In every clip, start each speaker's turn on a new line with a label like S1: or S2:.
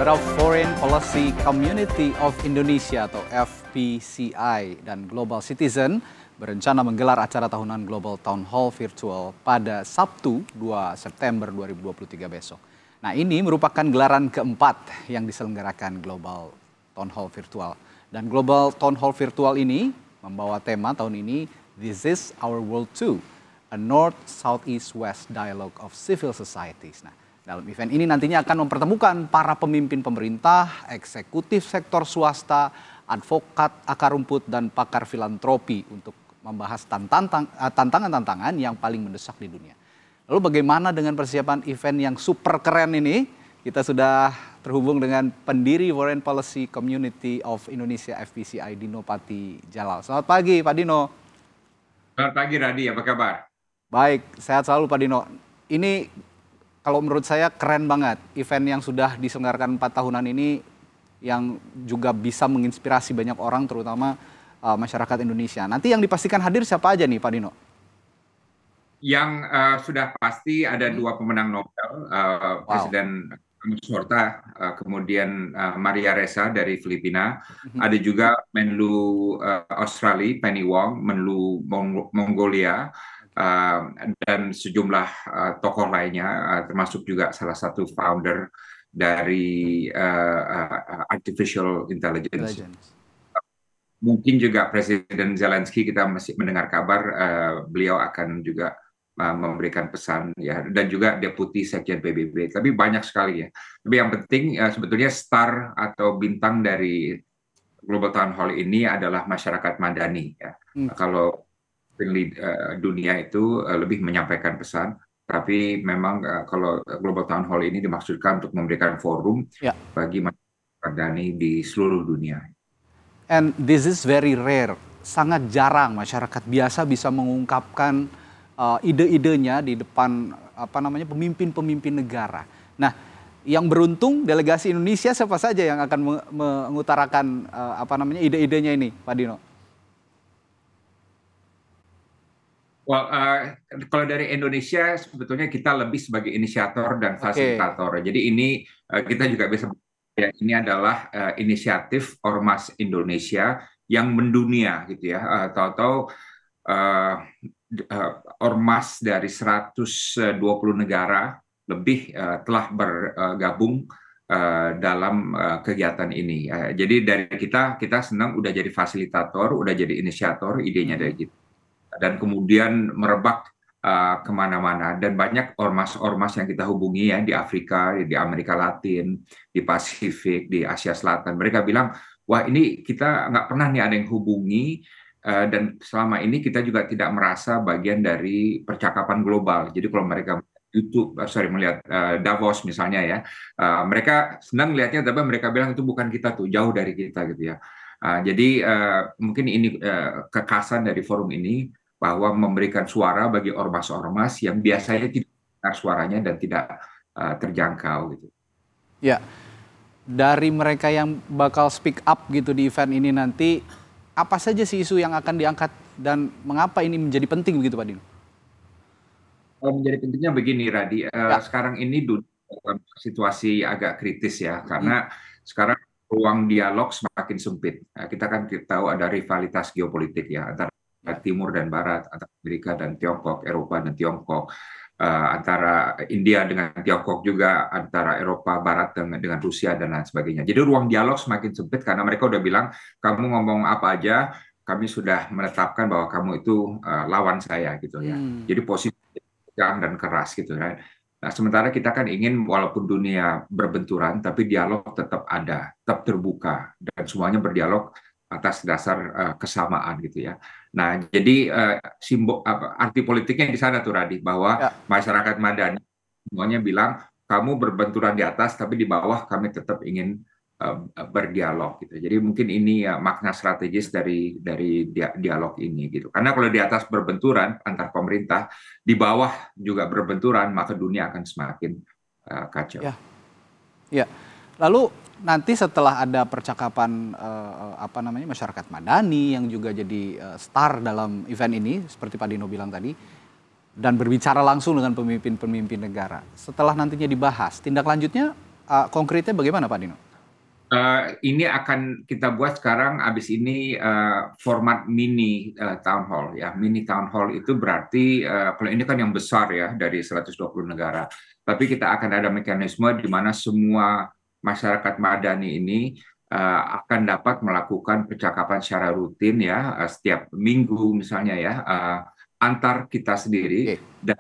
S1: Saudara, Foreign Policy Community of Indonesia atau FPCI dan Global Citizen berencana menggelar acara tahunan Global Town Hall Virtual pada Sabtu 2 September 2023 besok. Nah, ini merupakan gelaran keempat yang diselenggarakan Global Town Hall Virtual. Dan Global Town Hall Virtual ini membawa tema tahun ini, This is Our World Too, a North, Southeast, West Dialogue of Civil Societies. Nah, dalam event ini nantinya akan mempertemukan para pemimpin pemerintah, eksekutif sektor swasta, advokat akar rumput, dan pakar filantropi untuk membahas tantangan-tantangan yang paling mendesak di dunia. Lalu bagaimana dengan persiapan event yang super keren ini? Kita sudah terhubung dengan pendiri Foreign Policy Community of Indonesia FPCI, Dino Pati Jalal. Selamat pagi Pak Dino.
S2: Selamat pagi Radi, apa kabar?
S1: Baik, sehat selalu Pak Dino. Ini kalau menurut saya keren banget event yang sudah diselenggarakan 4 tahunan ini, yang juga bisa menginspirasi banyak orang, terutama masyarakat Indonesia. Nanti yang dipastikan hadir siapa aja nih Pak Dino?
S2: Yang sudah pasti ada 2 pemenang Nobel, Presiden Amos Horta, kemudian Maria Ressa dari Filipina, ada juga Menlu Australia, Penny Wong, Menlu Mongolia, dan sejumlah tokoh lainnya, termasuk juga salah satu founder dari Artificial Intelligence. Mungkin juga Presiden Zelensky, kita masih mendengar kabar beliau akan juga memberikan pesan ya, dan juga Deputi Sekjen PBB. Tapi banyak sekali ya. Tapi yang penting sebetulnya star atau bintang dari Global Town Hall ini adalah masyarakat madani ya. Kalau dunia itu lebih menyampaikan pesan, tapi memang kalau Global Town Hall ini dimaksudkan untuk memberikan forum bagi masyarakat madani di seluruh dunia.
S1: And this is very rare, sangat jarang masyarakat biasa bisa mengungkapkan ide-idenya di depan pemimpin-pemimpin negara. Nah, yang beruntung delegasi Indonesia siapa saja yang akan mengutarakan ide-idenya ini, Pak Dino?
S2: Well, kalau dari Indonesia sebetulnya kita lebih sebagai inisiator dan fasilitator. Jadi ini kita juga bisa, ya, ini adalah inisiatif Ormas Indonesia yang mendunia gitu ya. Tahu-tahu ormas dari 120 negara lebih telah bergabung dalam kegiatan ini. Jadi dari kita senang udah jadi fasilitator, udah jadi inisiator, idenya dari kita. Dan kemudian merebak kemana-mana, dan banyak ormas-ormas yang kita hubungi ya, di Afrika, di Amerika Latin, di Pasifik, di Asia Selatan. Mereka bilang, wah ini kita nggak pernah nih ada yang hubungi, dan selama ini kita juga tidak merasa bagian dari percakapan global. Jadi kalau mereka melihat Davos misalnya ya, mereka senang melihatnya, tapi mereka bilang itu bukan kita tuh, jauh dari kita gitu ya. Jadi mungkin ini kekhasan dari forum ini, bahwa memberikan suara bagi ormas-ormas yang biasanya tidak dengar suaranya dan tidak terjangkau gitu.
S1: Ya, dari mereka yang bakal speak up gitu di event ini nanti, apa saja sih isu yang akan diangkat dan mengapa ini menjadi penting begitu Pak Dino?
S2: Menjadi pentingnya begini Radi, sekarang ini dalam situasi agak kritis ya, karena sekarang ruang dialog semakin sempit. Kita kan tahu ada rivalitas geopolitik ya, antara Timur dan Barat, antara Amerika dan Tiongkok, Eropa dan Tiongkok, antara India dengan Tiongkok juga, antara Eropa Barat dengan Rusia dan lain sebagainya. Jadi ruang dialog semakin sempit karena mereka udah bilang, kamu ngomong apa aja, kami sudah menetapkan bahwa kamu itu lawan saya gitu ya. Jadi posisi tegang dan keras gitu kan. Nah, sementara kita kan ingin walaupun dunia berbenturan, tapi dialog tetap ada, tetap terbuka, dan semuanya berdialog atas dasar kesamaan gitu ya. Nah, jadi arti politiknya di sana tuh Radi, bahwa masyarakat madani semuanya bilang kamu berbenturan di atas, tapi di bawah kami tetap ingin berdialog gitu. Jadi mungkin ini makna strategis dari dialog ini gitu. Karena kalau di atas berbenturan antar pemerintah, di bawah juga berbenturan, maka dunia akan semakin kacau.
S1: Ya. Lalu nanti setelah ada percakapan masyarakat madani yang juga jadi star dalam event ini, seperti Pak Dino bilang tadi, dan berbicara langsung dengan pemimpin-pemimpin negara. Setelah nantinya dibahas, tindak lanjutnya konkretnya bagaimana Pak Dino?
S2: Ini akan kita buat sekarang, abis ini format mini town hall ya. Mini town hall itu berarti kalau ini kan yang besar ya dari 120 negara. Tapi kita akan ada mekanisme di mana semua masyarakat madani ini akan dapat melakukan percakapan secara rutin ya, setiap minggu misalnya ya, antar kita sendiri. Dan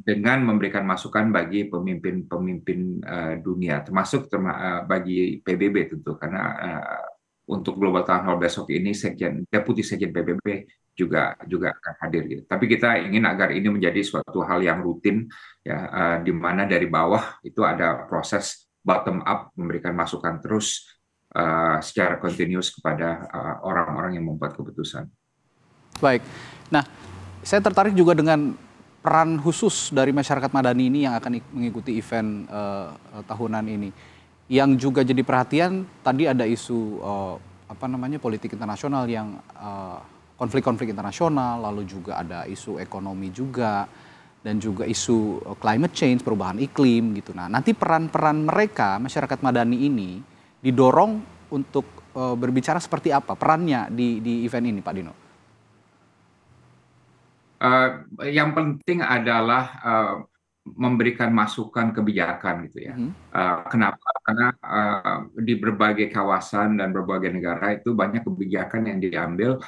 S2: dengan memberikan masukan bagi pemimpin-pemimpin dunia, termasuk bagi PBB tentu, karena untuk Global Town Hall besok ini Deputi Sekjen PBB juga akan hadir gitu. Tapi kita ingin agar ini menjadi suatu hal yang rutin ya, di mana dari bawah itu ada proses bottom up memberikan masukan terus secara kontinus kepada orang-orang yang membuat keputusan.
S1: Baik. Nah, saya tertarik juga dengan peran khusus dari masyarakat madani ini yang akan mengikuti event tahunan ini. Yang juga jadi perhatian tadi ada isu politik internasional yang konflik-konflik internasional, lalu juga ada isu ekonomi juga, dan juga isu climate change, perubahan iklim gitu. Nah, nanti peran-peran mereka masyarakat madani ini didorong untuk berbicara seperti apa perannya di event ini, Pak Dino?
S2: Yang penting adalah memberikan masukan kebijakan gitu ya. Kenapa? Karena di berbagai kawasan dan berbagai negara itu banyak kebijakan yang diambil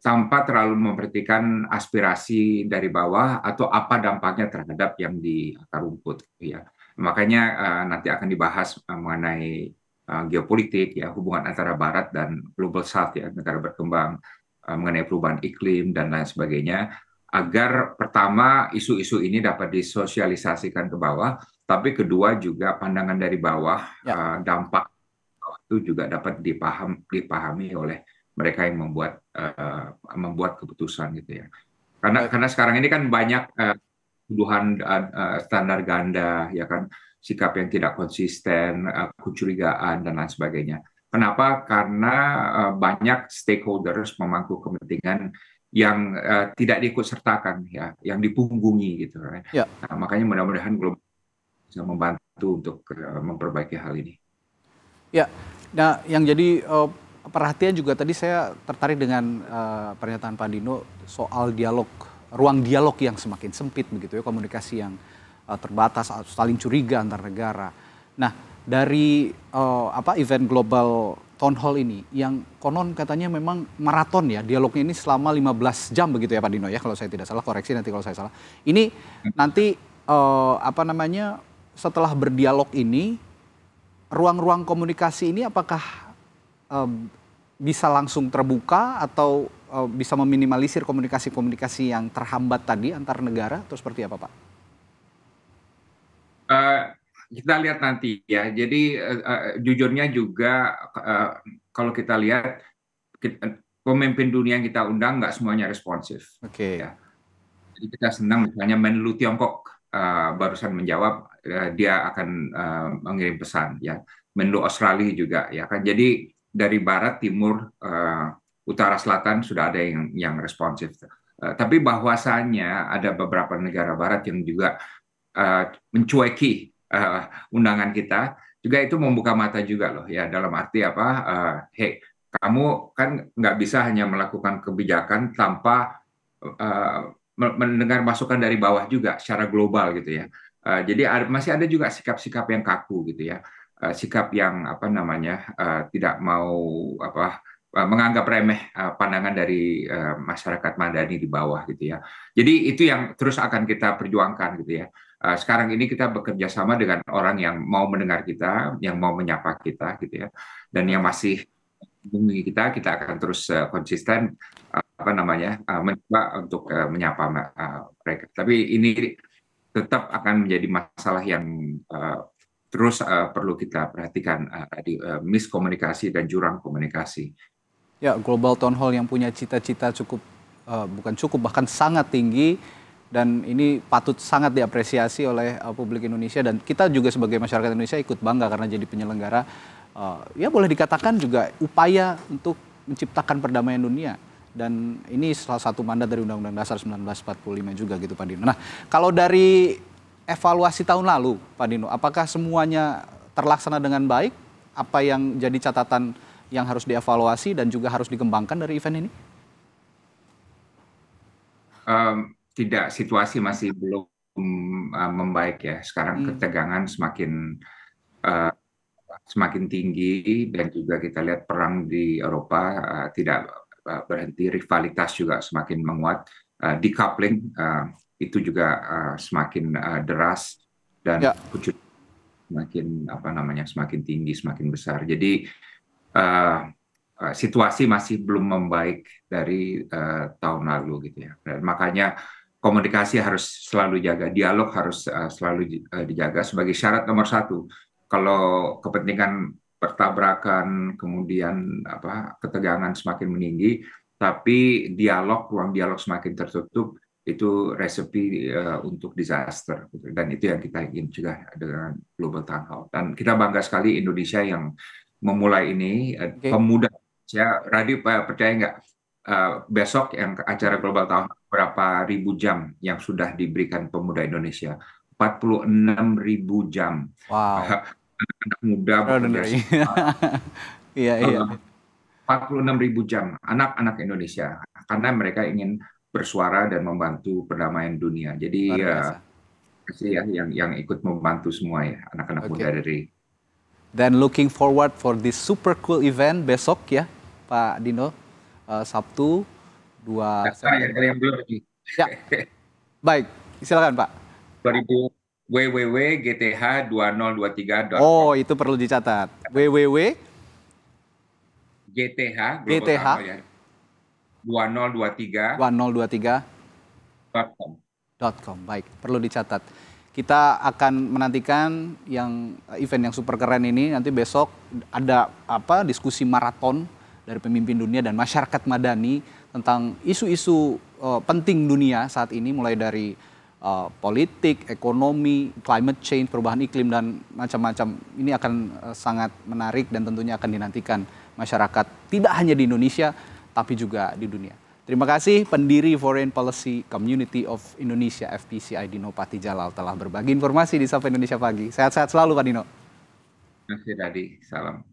S2: tanpa terlalu memperhatikan aspirasi dari bawah atau apa dampaknya terhadap yang di akar rumput gitu ya. Makanya nanti akan dibahas mengenai geopolitik ya, hubungan antara Barat dan Global South ya, negara berkembang, mengenai perubahan iklim dan lain sebagainya, agar pertama isu-isu ini dapat disosialisasikan ke bawah, tapi kedua juga pandangan dari bawah, dampak itu juga dapat dipahami oleh mereka yang membuat keputusan gitu ya. Karena sekarang ini kan banyak tuduhan standar ganda ya kan, sikap yang tidak konsisten, kecurigaan dan lain sebagainya. Kenapa? Karena banyak stakeholders memangku kepentingan yang tidak diikutsertakan ya, yang dipunggungi gitu. Right?
S1: Ya.
S2: Nah, makanya mudah-mudahan Global bisa membantu untuk memperbaiki hal ini.
S1: Ya, nah yang jadi perhatian juga tadi saya tertarik dengan pernyataan Pak Dino soal dialog, ruang dialog yang semakin sempit begitu ya, komunikasi yang terbatas, saling curiga antar negara. Nah, dari event Global Town Hall ini yang konon katanya memang maraton ya, dialognya ini selama 15 jam begitu ya Pak Dino ya, kalau saya tidak salah, koreksi nanti kalau saya salah. Ini nanti setelah berdialog ini, ruang-ruang komunikasi ini apakah bisa langsung terbuka atau bisa meminimalisir komunikasi-komunikasi yang terhambat tadi antar negara atau seperti apa Pak?
S2: Kita lihat nanti ya. Jadi jujurnya juga kalau kita lihat pemimpin dunia yang kita undang nggak semuanya responsif.
S1: Oke.
S2: Ya. Jadi kita senang misalnya Menlu Tiongkok barusan menjawab, dia akan mengirim pesan ya. Menlu Australia juga ya kan. Jadi dari barat, timur, utara, selatan sudah ada yang responsif. Tapi bahwasannya ada beberapa negara barat yang juga mencueki undangan kita, juga itu membuka mata juga loh ya, dalam arti apa, hey, kamu kan nggak bisa hanya melakukan kebijakan tanpa mendengar masukan dari bawah juga secara global gitu ya. Jadi masih ada juga sikap-sikap yang kaku gitu ya, sikap yang tidak mau menganggap remeh pandangan dari masyarakat madani di bawah gitu ya. Jadi itu yang terus akan kita perjuangkan gitu ya. Sekarang ini kita bekerja sama dengan orang yang mau mendengar kita, yang mau menyapa kita gitu ya, dan yang masih menghubungi kita akan terus konsisten mencoba untuk menyapa mereka. Tapi ini tetap akan menjadi masalah yang terus perlu kita perhatikan, miskomunikasi dan jurang komunikasi.
S1: Ya, Global Town Hall yang punya cita-cita bahkan sangat tinggi, dan ini patut sangat diapresiasi oleh publik Indonesia, dan kita juga sebagai masyarakat Indonesia ikut bangga karena jadi penyelenggara. Ya boleh dikatakan juga upaya untuk menciptakan perdamaian dunia, dan ini salah satu mandat dari Undang-Undang Dasar 1945 juga gitu Pak Dino. Nah, kalau dari evaluasi tahun lalu, Pak Dino. Apakah semuanya terlaksana dengan baik? Apa yang jadi catatan yang harus dievaluasi dan juga harus dikembangkan dari event ini?
S2: Tidak, situasi masih belum membaik ya. Sekarang ketegangan uh, semakin tinggi dan juga kita lihat perang di Eropa tidak berhenti, rivalitas juga semakin menguat, decoupling itu juga semakin deras dan
S1: Ya.
S2: semakin tinggi, semakin besar. Jadi situasi masih belum membaik dari tahun lalu gitu ya. Dan makanya komunikasi harus selalu jaga, dialog harus selalu dijaga sebagai syarat nomor satu. Kalau kepentingan bertabrakan, kemudian ketegangan semakin meninggi, tapi ruang dialog semakin tertutup, itu resepi untuk disaster. Dan itu yang kita ingin juga dengan Global Town Hall. Dan kita bangga sekali Indonesia yang memulai ini, pemuda. Radio percaya nggak, besok yang acara Global Town Hall, berapa ribu jam yang sudah diberikan pemuda Indonesia? 46.000 jam.
S1: Wow.
S2: Anak muda bekerja
S1: Iya.
S2: 46.000 jam anak-anak Indonesia karena mereka ingin bersuara dan membantu perdamaian dunia. Jadi kasih ya yang ikut membantu semua ya anak-anak muda dari.
S1: Dan looking forward for this super cool event besok ya Pak Dino, Sabtu 2 September.
S2: Yang belum lagi.
S1: Ya. Baik, silakan Pak.
S2: 2000 www.gth2023.com.
S1: Oh, itu perlu dicatat. www
S2: GTH
S1: 2023.com. Baik, perlu dicatat. Kita akan menantikan event yang super keren ini. Nanti besok ada diskusi maraton dari pemimpin dunia dan masyarakat madani tentang isu-isu penting dunia saat ini, mulai dari politik, ekonomi, climate change, perubahan iklim, dan macam-macam. Ini akan sangat menarik dan tentunya akan dinantikan masyarakat tidak hanya di Indonesia tapi juga di dunia. Terima kasih pendiri Foreign Policy Community of Indonesia FPCI Dino Patijalal telah berbagi informasi di Sapa Indonesia Pagi. Sehat-sehat selalu Pak Dino.
S2: Terima kasih Dadi, salam.